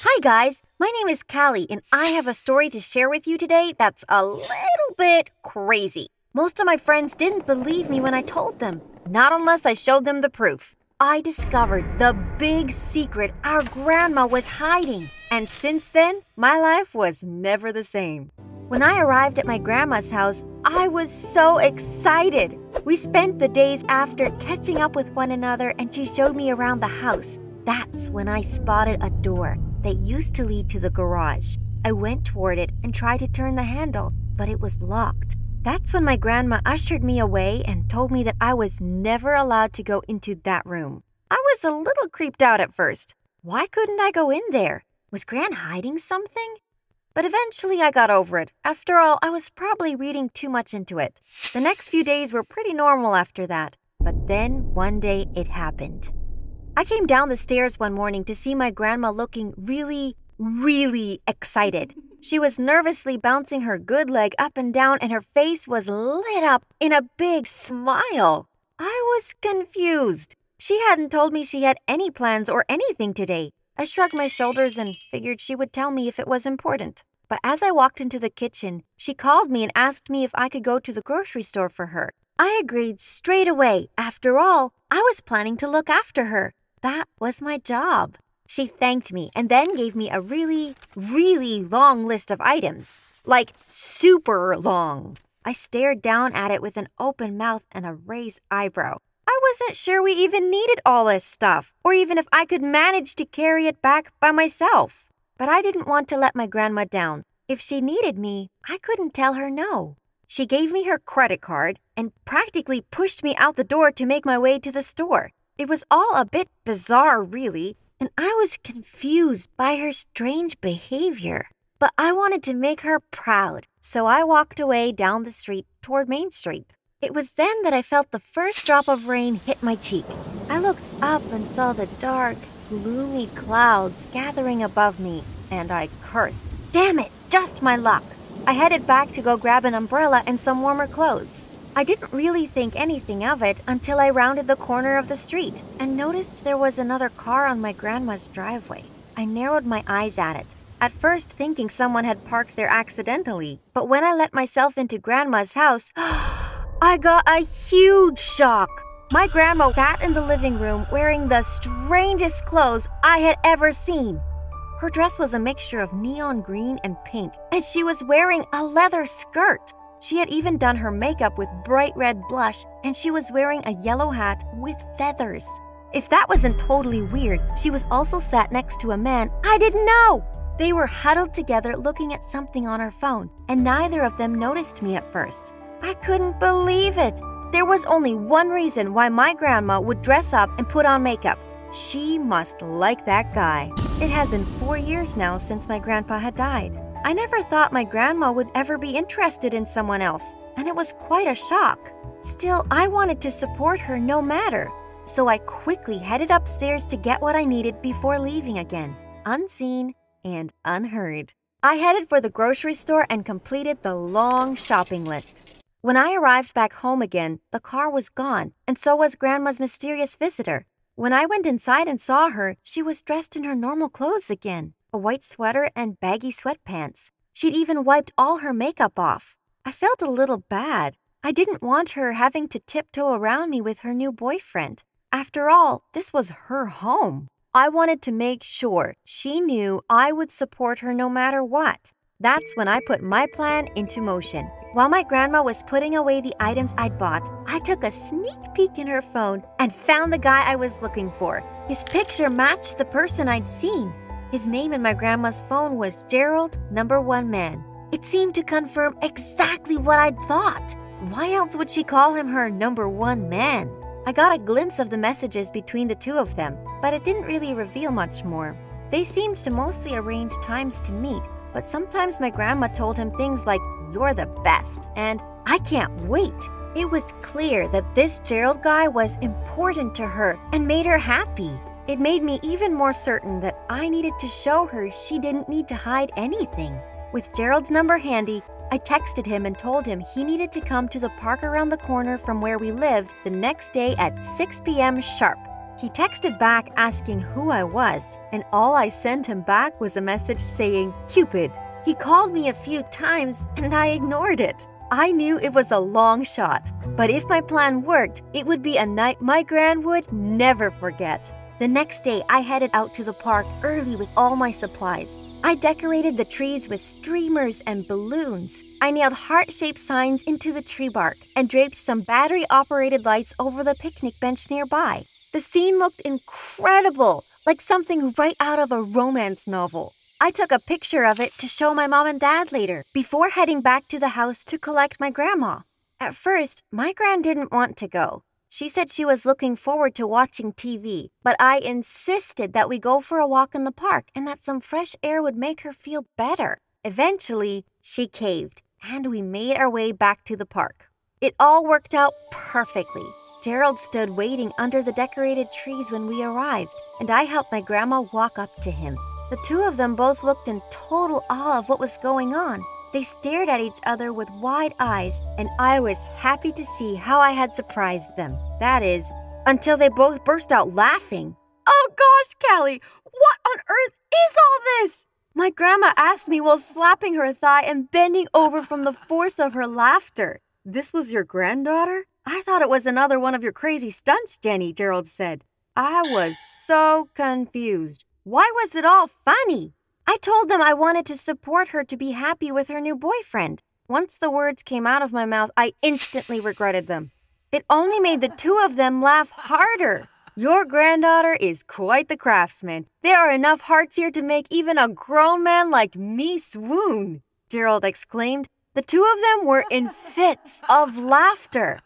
Hi guys, my name is Callie and I have a story to share with you today that's a little bit crazy. Most of my friends didn't believe me when I told them, not unless I showed them the proof. I discovered the big secret our grandma was hiding, and since then, my life was never the same. When I arrived at my grandma's house, I was so excited. We spent the days after catching up with one another and she showed me around the house. That's when I spotted a door that used to lead to the garage. I went toward it and tried to turn the handle, but it was locked. That's when my grandma ushered me away and told me that I was never allowed to go into that room. I was a little creeped out at first. Why couldn't I go in there? Was Gran hiding something? But eventually I got over it. After all, I was probably reading too much into it. The next few days were pretty normal after that. But then one day it happened. I came down the stairs one morning to see my grandma looking really excited. She was nervously bouncing her good leg up and down and her face was lit up in a big smile. I was confused. She hadn't told me she had any plans or anything today. I shrugged my shoulders and figured she would tell me if it was important. But as I walked into the kitchen, she called me and asked me if I could go to the grocery store for her. I agreed straight away. After all, I was planning to look after her. That was my job. She thanked me and then gave me a really long list of items. Like super long. I stared down at it with an open mouth and a raised eyebrow. I wasn't sure we even needed all this stuff, or even if I could manage to carry it back by myself. But I didn't want to let my grandma down. If she needed me, I couldn't tell her no. She gave me her credit card and practically pushed me out the door to make my way to the store. It was all a bit bizarre, really, and I was confused by her strange behavior. But I wanted to make her proud, so I walked away down the street toward Main Street. It was then that I felt the first drop of rain hit my cheek. I looked up and saw the dark, gloomy clouds gathering above me, and I cursed. Damn it, just my luck. I headed back to go grab an umbrella and some warmer clothes. I didn't really think anything of it until I rounded the corner of the street and noticed there was another car on my grandma's driveway. I narrowed my eyes at it, at first thinking someone had parked there accidentally, but when I let myself into grandma's house, I got a huge shock. My grandma sat in the living room wearing the strangest clothes I had ever seen. Her dress was a mixture of neon green and pink, and she was wearing a leather skirt. She had even done her makeup with bright red blush, and she was wearing a yellow hat with feathers. If that wasn't totally weird, she was also sat next to a man I didn't know. They were huddled together looking at something on her phone, and neither of them noticed me at first. I couldn't believe it. There was only one reason why my grandma would dress up and put on makeup. She must like that guy. It had been 4 years now since my grandpa had died. I never thought my grandma would ever be interested in someone else, and it was quite a shock. Still, I wanted to support her no matter, so I quickly headed upstairs to get what I needed before leaving again, unseen and unheard. I headed for the grocery store and completed the long shopping list. When I arrived back home again, the car was gone, and so was Grandma's mysterious visitor. When I went inside and saw her, she was dressed in her normal clothes again. A white sweater and baggy sweatpants. She'd even wiped all her makeup off. I felt a little bad. I didn't want her having to tiptoe around me with her new boyfriend. After all, this was her home. I wanted to make sure she knew I would support her no matter what. That's when I put my plan into motion. While my grandma was putting away the items I'd bought, I took a sneak peek in her phone and found the guy I was looking for. His picture matched the person I'd seen. His name in my grandma's phone was Gerald #1 Man. It seemed to confirm exactly what I'd thought. Why else would she call him her #1 man? I got a glimpse of the messages between the two of them, but it didn't really reveal much more. They seemed to mostly arrange times to meet, but sometimes my grandma told him things like, "You're the best," and "I can't wait." It was clear that this Gerald guy was important to her and made her happy. It made me even more certain that I needed to show her she didn't need to hide anything. With Gerald's number handy, I texted him and told him he needed to come to the park around the corner from where we lived the next day at 6 p.m. sharp. He texted back asking who I was, and all I sent him back was a message saying, Cupid. He called me a few times, and I ignored it. I knew it was a long shot, but if my plan worked, it would be a night my gran would never forget. The next day, I headed out to the park early with all my supplies. I decorated the trees with streamers and balloons. I nailed heart-shaped signs into the tree bark and draped some battery-operated lights over the picnic bench nearby. The scene looked incredible, like something right out of a romance novel. I took a picture of it to show my mom and dad later, before heading back to the house to collect my grandma. At first, my gran didn't want to go. She said she was looking forward to watching TV, but I insisted that we go for a walk in the park and that some fresh air would make her feel better. Eventually, she caved, and we made our way back to the park. It all worked out perfectly. Gerald stood waiting under the decorated trees when we arrived, and I helped my grandma walk up to him. The two of them both looked in total awe of what was going on. They stared at each other with wide eyes, and I was happy to see how I had surprised them. That is, until they both burst out laughing. Oh gosh, Callie, what on earth is all this? My grandma asked me while slapping her thigh and bending over from the force of her laughter. This was your granddaughter? I thought it was another one of your crazy stunts, Jenny, Gerald said. I was so confused. Why was it all funny? I told them I wanted to support her to be happy with her new boyfriend. Once the words came out of my mouth, I instantly regretted them. It only made the two of them laugh harder. Your granddaughter is quite the craftsman. There are enough hearts here to make even a grown man like me swoon, Gerald exclaimed. The two of them were in fits of laughter.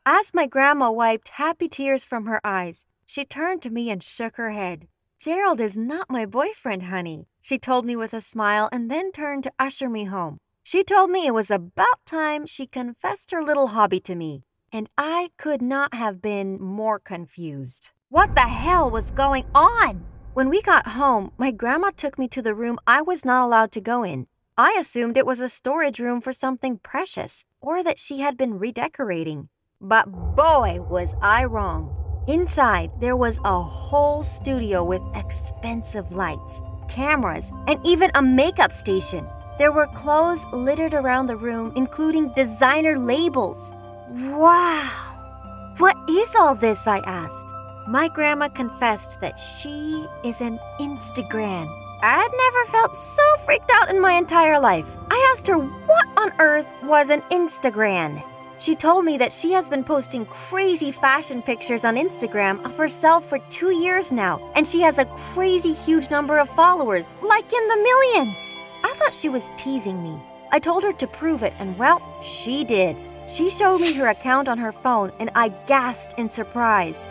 As my grandma wiped happy tears from her eyes, she turned to me and shook her head. Gerald is not my boyfriend, honey, she told me with a smile and then turned to usher me home. She told me it was about time she confessed her little hobby to me, and I could not have been more confused. What the hell was going on? When we got home, my grandma took me to the room I was not allowed to go in. I assumed it was a storage room for something precious, or that she had been redecorating. But boy, was I wrong. Inside, there was a whole studio with expensive lights, cameras, and even a makeup station. There were clothes littered around the room, including designer labels. Wow! What is all this? I asked. My grandma confessed that she is an Instagram. I had never felt so freaked out in my entire life. I asked her what on earth was an Instagram. She told me that she has been posting crazy fashion pictures on Instagram of herself for 2 years now, and she has a crazy huge number of followers, like in the millions. I thought she was teasing me. I told her to prove it, and well, she did. She showed me her account on her phone, and I gasped in surprise.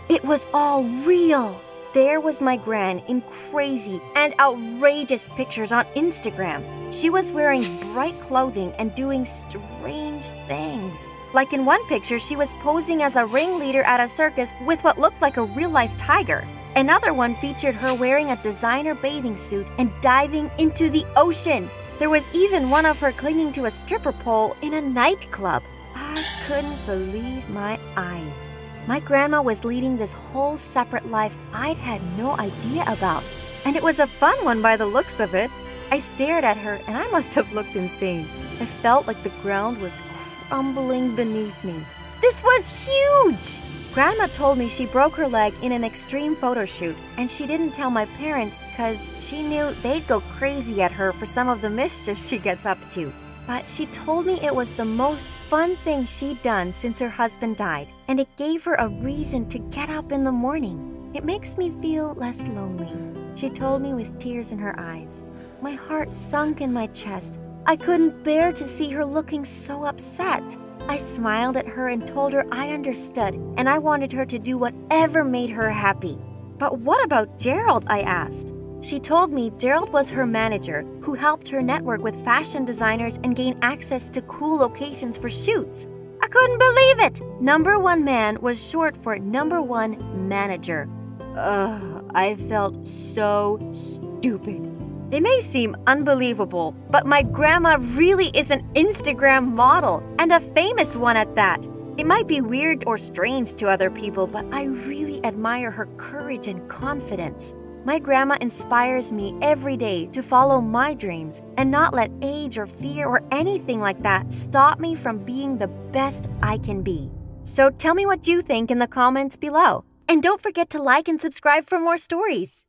It was all real. There was my gran in crazy and outrageous pictures on Instagram. She was wearing bright clothing and doing strange things. Like in one picture, she was posing as a ringleader at a circus with what looked like a real-life tiger. Another one featured her wearing a designer bathing suit and diving into the ocean. There was even one of her clinging to a stripper pole in a nightclub. I couldn't believe my eyes. My grandma was leading this whole separate life I'd had no idea about, and it was a fun one by the looks of it. I stared at her, and I must have looked insane. I felt like the ground was crumbling beneath me. This was huge! Grandma told me she broke her leg in an extreme photo shoot, and she didn't tell my parents because she knew they'd go crazy at her for some of the mischief she gets up to. But she told me it was the most fun thing she'd done since her husband died, and it gave her a reason to get up in the morning. It makes me feel less lonely, she told me with tears in her eyes. My heart sunk in my chest. I couldn't bear to see her looking so upset. I smiled at her and told her I understood, and I wanted her to do whatever made her happy. But what about Gerald? I asked. She told me Gerald was her manager who helped her network with fashion designers and gain access to cool locations for shoots. I couldn't believe it! Number one man was short for number one manager. I felt so stupid. It may seem unbelievable, but my grandma really is an Instagram model, and a famous one at that. It might be weird or strange to other people, but I really admire her courage and confidence. My grandma inspires me every day to follow my dreams and not let age or fear or anything like that stop me from being the best I can be. So tell me what you think in the comments below. And don't forget to like and subscribe for more stories.